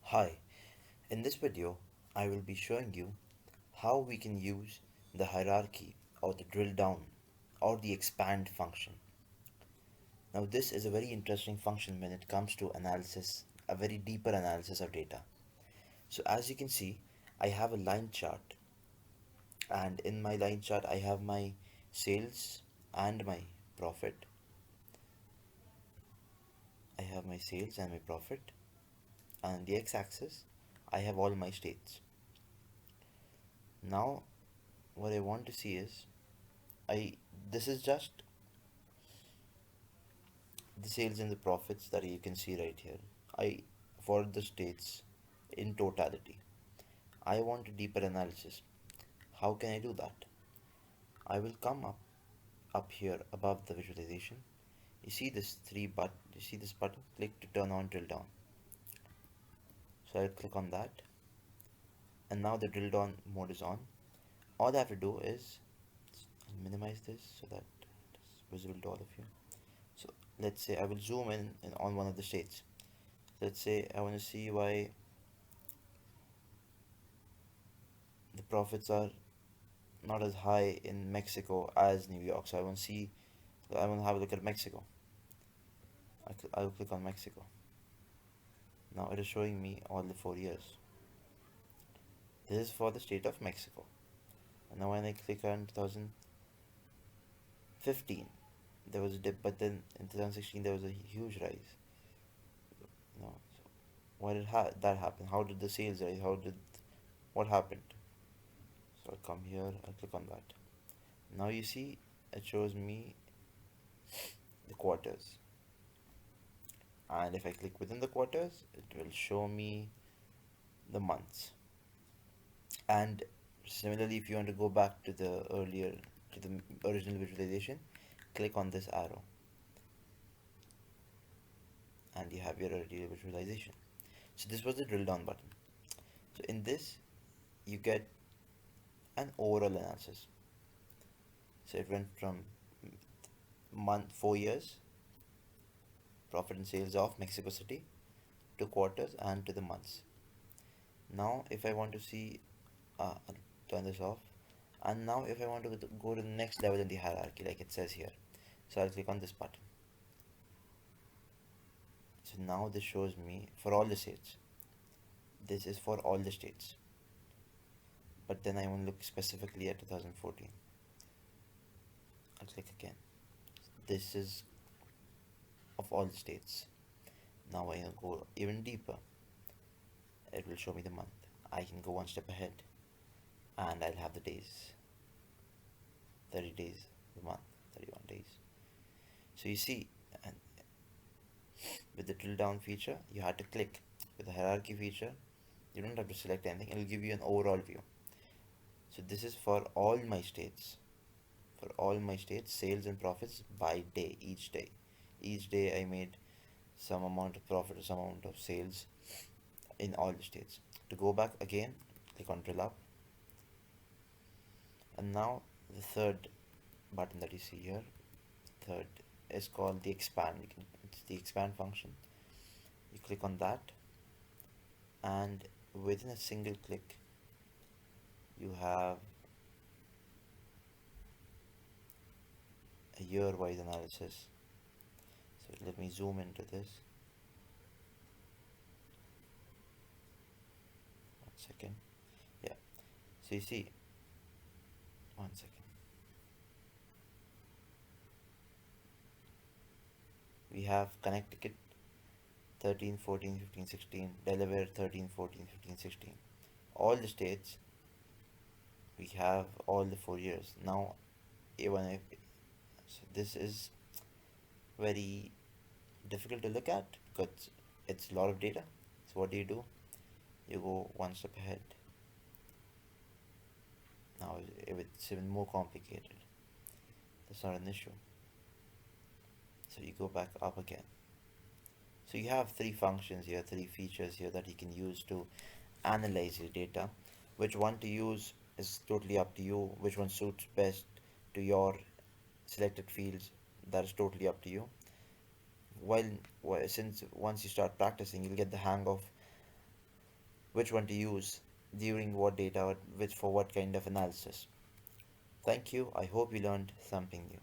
Hi, in this video I will be showing you how we can use the hierarchy or the drill down or the expand function. Now this is a very interesting function when it comes to analysis, a very deeper analysis of data. So as you can see, I have a line chart, and in my line chart I have my sales and my profit. I have my sales and my profit, and the x-axis I have all my states. Now what I want to see is I this is just the sales and the profits that you can see right here. I for the states in totality. I want a deeper analysis. How can I do that? I will come up here above the visualization. You see this three button. You see this button? Click to turn on drill down. So I'll click on that, and now the drill down mode is on. All I have to do is minimize this so that it's visible to all of you. So let's say I will zoom in on one of the states. Let's say I want to see why the profits are not as high in Mexico as New York. So I want to have a look at Mexico. I'll click on Mexico. Now it is showing me all the 4 years. This is for the state of Mexico. And now when I click on 2015, there was a dip, but then in 2016 there was a huge rise. So why did that happen? How did the sales rise? What happened? So I'll come here, I'll click on that. Now you see it shows me the quarters, and if I click within the quarters it will show me the months. And similarly, if you want to go back to the original visualization, click on this arrow and you have your original visualization. So this was the drill down button. So in this you get an overall analysis. So it went from 4 years profit and sales of Mexico City to quarters and to the months. Now if I want to see, I'll turn this off. And now if I want to go to the next level in the hierarchy, like it says here, so I'll click on this button. So now this shows me for all the states. This is for all the states. But then I want to look specifically at 2014. I'll click again. This is of all the states. Now I will go even deeper. It will show me the month. I can go one step ahead and I'll have the days. 30 days, the month, 31 days. So you see, and with the drill down feature, you had to click. With the hierarchy feature, you don't have to select anything. It will give you an overall view. So this is for all my states. For all my states, sales and profits by day, each day. Each day I made some amount of profit or some amount of sales in all the states. To go back again, click on drill up. And now the third button that you see here, third, is called the expand. It's the expand function. You click on that, and within a single click you have a year-wise analysis. So let me zoom into this. 1 second. Yeah. So you see, 1 second. We have Connecticut 13, 14, 15, 16, Delaware 13, 14, 15, 16. All the states we have all the 4 years. Now, even if so this is very difficult to look at because it's a lot of data. So what do? You go one step ahead. Now if it's even more complicated, that's not an issue. So you go back up again. So you have three functions here, three features here that you can use to analyze your data. Which one to use is totally up to you. Which one suits best to your selected fields, that is totally up to you. While since once you start practicing, you'll get the hang of which one to use during what data or which for what kind of analysis. Thank you. I hope you learned something new.